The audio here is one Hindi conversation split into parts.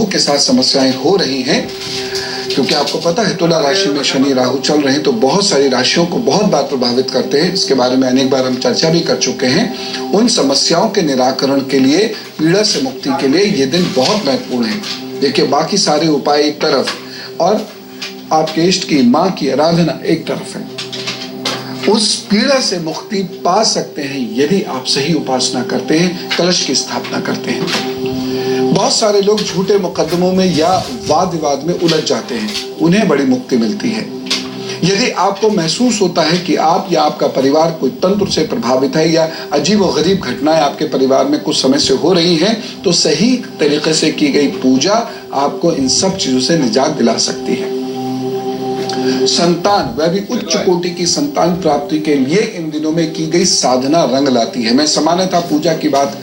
प्रभु के साथ समस्याएं हो रही हैं, क्योंकि आपको पता है तुला राशि में शनि राहु चल रहे हैं, तो बहुत सारी राशियों को बहुत बार प्रभावित करते हैं। इसके बारे में अनेक बार हम चर्चा भी कर चुके हैं। उन समस्याओं के निराकरण के लिए, पीड़ा से मुक्ति के लिए ये दिन बहुत महत्वपूर्ण है। देखिए, बाकी सारे उपाय एक तरफ और आपके इष्ट की माँ की आराधना एक तरफ है। उस पीड़ा से मुक्ति पा सकते हैं यदि आप सही उपासना करते हैं, कलश की स्थापना करते हैं। बहुत सारे लोग झूठे मुकदमों में या वाद विवाद में उलझ जाते हैं, उन्हें बड़ी मुक्ति मिलती है। यदि आपको महसूस होता है कि आप या आपका परिवार कोई तंत्र से प्रभावित है या अजीब व गरीब घटनाएं आपके परिवार में कुछ समय से हो रही हैं, तो सही तरीके से की गई पूजा आपको इन सब चीजों से निजात दिला सकती है। संतान, वह भी उच्च कोटि की संतान प्राप्ति के लिए इन दिनों में की गई साधना रंग लाती है। मैं सामान्यतः पूजा की बात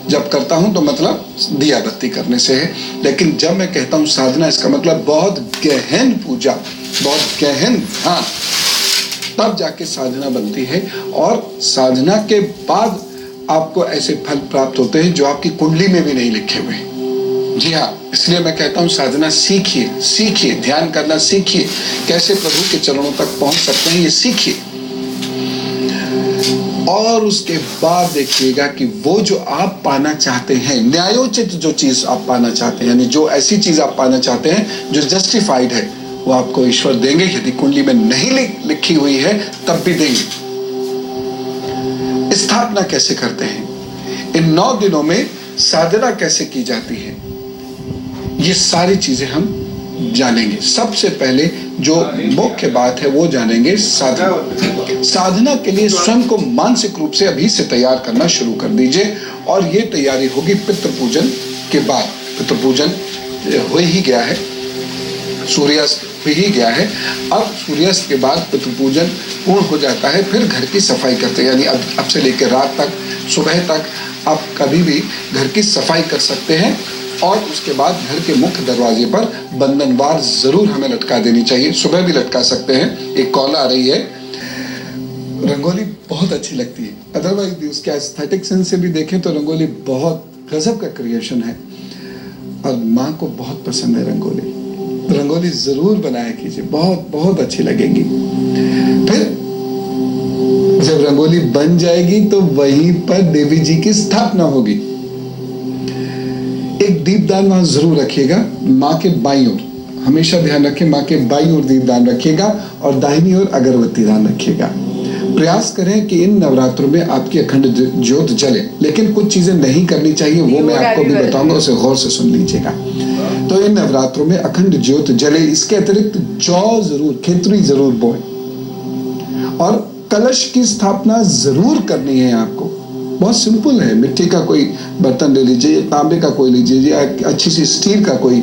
जब करता हूं तो मतलब दिया बत्ती करने से है, लेकिन जब मैं कहता हूं साधना, इसका मतलब बहुत गहन पूजा, बहुत गहन ध्यान, तब जाके साधना बनती है। और साधना के बाद आपको ऐसे फल प्राप्त होते हैं जो आपकी कुंडली में भी नहीं लिखे हुए। जी हाँ, इसलिए मैं कहता हूँ साधना सीखिए, सीखिए, ध्यान करना सीखिए, कैसे प्रभु के चरणों तक पहुंच सकते हैं ये सीखिए। और उसके बाद देखिएगा कि वो जो आप पाना चाहते हैं, न्यायोचित जो चीज आप पाना चाहते हैं, यानी जो ऐसी चीज आप पाना चाहते हैं जो जस्टिफाइड है, वो आपको ईश्वर देंगे। यदि कुंडली में नहीं लिखी हुई है तब भी देंगे। स्थापना कैसे करते हैं, इन 9 दिनों में साधना कैसे की जाती है, ये सारी चीजें हम जानेंगे। सबसे पहले जो मुख्य बात है वो जानेंगे साधना। साधना के लिए स्वयं को मानसिक रूप से अभी से तैयार करना शुरू कर दीजिए, और ये तैयारी होगी पितृ पूजन के बाद। पितृ पूजन हो ही गया है, सूर्यास्त हो ही गया है। अब सूर्यास्त के बाद पितृ पूजन पूर्ण हो जाता है, फिर घर की सफाई करते हैं। यानी अब से लेकर रात तक, सुबह तक आप कभी भी घर की सफाई कर सकते हैं। और उसके बाद घर के मुख्य दरवाजे पर बंधनवार जरूर हमें लटका देनी चाहिए। सुबह भी लटका सकते हैं। एक कॉल आ रही है। रंगोली बहुत अच्छी लगती है, अदरवाइज भी उसके एस्थेटिक सेंस से भी देखें तो रंगोली बहुत गजब का क्रिएशन है, और माँ को बहुत पसंद है रंगोली। रंगोली जरूर बनाया कीजिए, बहुत बहुत अच्छी लगेगी। फिर जब रंगोली बन जाएगी तो वहीं पर देवी जी की स्थापना होगी। एक दीपदान वहां जरूर रखिएगा, माँ के बाईं ओर। हमेशा ध्यान रखें, माँ के बाईं ओर दीपदान रखिएगा और दाहिनी ओर अगरबत्ती दान रखिएगा। प्रयास करें कि इन नवरात्रों में आपकी अखंड ज्योत जले, लेकिन कुछ चीजें नहीं करनी चाहिए, वो मैं आपको भी बताऊंगा, उसे गौर से सुन लीजिएगा। तो इन नवरात्रों में अखंड ज्योत जले। इसके अतिरिक्त जौ जरूर, खेतरी जरूर बोए, और कलश की स्थापना जरूर करनी है आपको। बहुत सिंपल है, मिट्टी का कोई बर्तन ले लीजिए, तांबे का कोई लीजिए, या अच्छी सी स्टील का कोई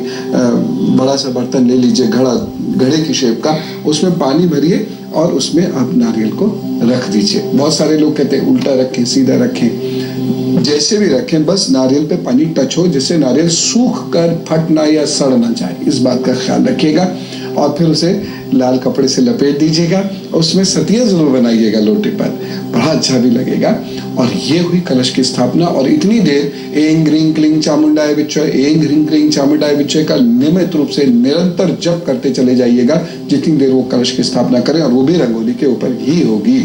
बड़ा सा बर्तन ले लीजिए, घड़े की शेप का, उसमें पानी भरिए और उसमें आप नारियल को रख दीजिए। बहुत सारे लोग कहते हैं उल्टा रखें, सीधा रखें, जैसे भी रखें, बस नारियल पे पानी टच हो, जिससे नारियल सूख कर फटना या सड़ ना जाए, इस बात का ख्याल रखिएगा। और फिर उसे लाल कपड़े से लपेट दीजिएगा, उसमें सतिया जरूर बनाइएगा लोटे पर, बड़ा अच्छा भी लगेगा। और ये हुई कलश की स्थापना। और इतनी देर एंग ह्रीं क्लीं चामुंडाय विच्चय, एंग ह्रीं क्लीं चामुंडाय विच्चय का नियमित रूप से निरंतर जप करते चले जाइएगा, जितनी देर वो कलश की स्थापना करें, और वो भी रंगोली के ऊपर ही होगी।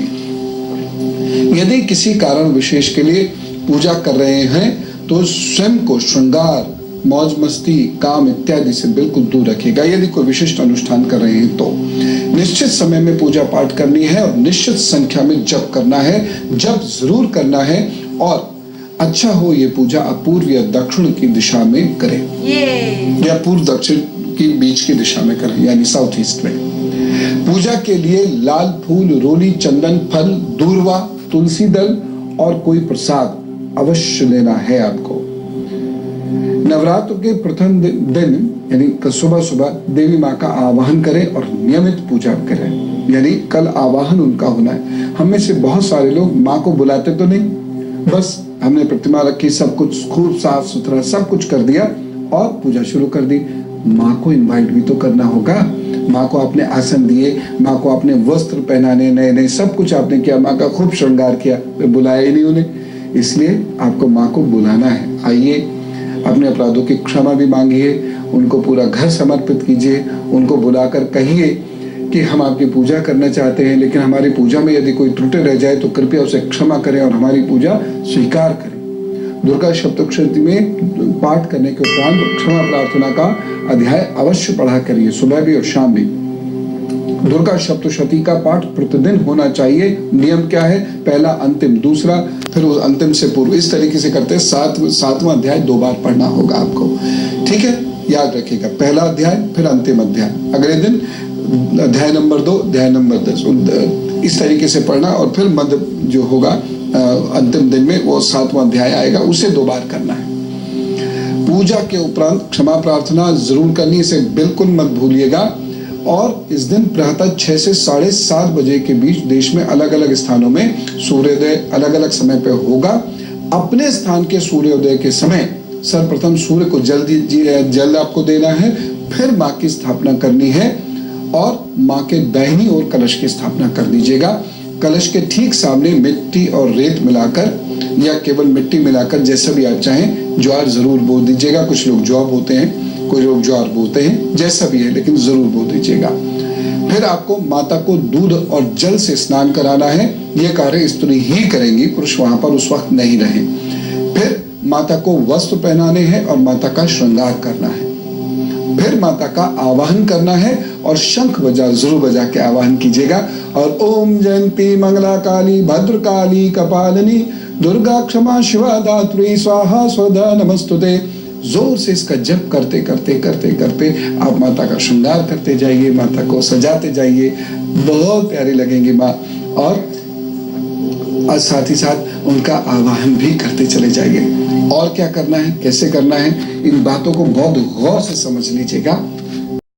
यदि किसी कारण विशेष के लिए पूजा कर रहे हैं तो स्वयं को श्रृंगार, मौज मस्ती, काम इत्यादि से बिल्कुल दूर रखिएगा। यदि कोई विशिष्ट अनुष्ठान कर रहे हैं तो निश्चित समय में पूजा पाठ करनी है, और निश्चित संख्या में जप करना है, जप जरूर करना है। और अच्छा हो ये पूजा आप पूर्व या दक्षिण की दिशा में करें, या पूर्व दक्षिण की बीच की दिशा में करें, यानी साउथ ईस्ट में। पूजा के लिए लाल फूल, रोली, चंदन, फल, दूर्वा, तुलसी दल और कोई प्रसाद अवश्य लेना है आपको। नवरात्र के प्रथम दिन यानी सुबह सुबह देवी माँ का आवाहन करें और नियमित पूजा करें, यानी कल आवाहन उनका होना है। हम में से बहुत सारे लोग माँ को बुलाते तो नहीं, बस हमने प्रतिमा रखी, सब कुछ खूब साफ सुथरा सब कुछ कर दिया और पूजा शुरू कर दी। माँ को इनवाइट भी तो करना होगा। माँ को आपने आसन दिए, माँ को आपने वस्त्र पहनाने नए नए सब कुछ आपने किया, माँ का खूब श्रृंगार किया, बुलाया ही नहीं उन्हें। इसलिए आपको माँ को बुलाना है। आइए अपने अपराधों की क्षमा भी मांगिए, उनको पूरा घर समर्पित कीजिए, उनको बुलाकर कहिए कि हम आपकी पूजा करना चाहते हैं, लेकिन हमारी पूजा में यदि कोई त्रुटि रह जाए तो कृपया उसे क्षमा करें और हमारी पूजा स्वीकार करें। दुर्गा सप्तशती में पाठ करने के उपरांत क्षमा प्रार्थना का अध्याय अवश्य पढ़ा करिए, सुबह भी और शाम भी। दुर्गा सप्तशती का पाठ प्रतिदिन होना चाहिए। नियम क्या है? पहला, अंतिम, दूसरा, फिर उस अंतिम से पूर्व, इस तरीके से करते हैं। सातवां अध्याय 2 बार पढ़ना होगा आपको, ठीक है? याद रखिएगा, पहला अध्याय फिर अंतिम अध्याय, अगले दिन अध्याय नंबर 2, अध्याय नंबर 10, इस तरीके से पढ़ना। और फिर मध्य जो होगा अंतिम दिन में वो 7वां अध्याय आएगा, उसे 2 बार करना है। पूजा के उपरांत क्षमा प्रार्थना जरूर करनी, इसे बिल्कुल मत भूलिएगा। और इस दिन प्रातः 6 से 7:30 बजे के बीच देश में अलग अलग स्थानों में सूर्योदय अलग अलग समय पे होगा। अपने स्थान के सूर्योदय के समय सर्वप्रथम सूर्य को जल आपको देना है, फिर माँ की स्थापना करनी है और माँ के दाहिनी ओर कलश की स्थापना कर दीजिएगा। कलश के ठीक सामने मिट्टी और रेत मिलाकर या केवल मिट्टी मिलाकर, जैसा भी आप चाहें, ज्वार जरूर बो दीजिएगा। कुछ लोग जौ बोते हैं, कोई लोग ज्वार बोते हैं, जैसा भी है, लेकिन जरूर बो दीजिएगा। फिर आपको माता को दूध और जल से स्नान कराना है। यह कार्य स्त्री ही करेंगी, पुरुष वहां पर उस वक्त नहीं रहे। फिर माता को वस्त्र पहनाने हैं और माता का श्रृंगार करना है। फिर माता का आवाहन करना है और शंख जरूर बजा के आवाहन कीजिएगा। और ओम जयंती मंगला काली भद्रकाली कपालिनी दुर्गा क्षमा शिवा दात्री स्वाहा स्वधा नमस्तुते, जोर से इसका जप करते करते करते करते आप माता का श्रृंगार करते जाइए, माता को सजाते जाइए, बहुत प्यारी लगेंगी माँ। और साथ ही साथ उनका आवाहन भी करते चले जाइए। और क्या करना है, कैसे करना है, इन बातों को बहुत गौर से समझ लीजिएगा।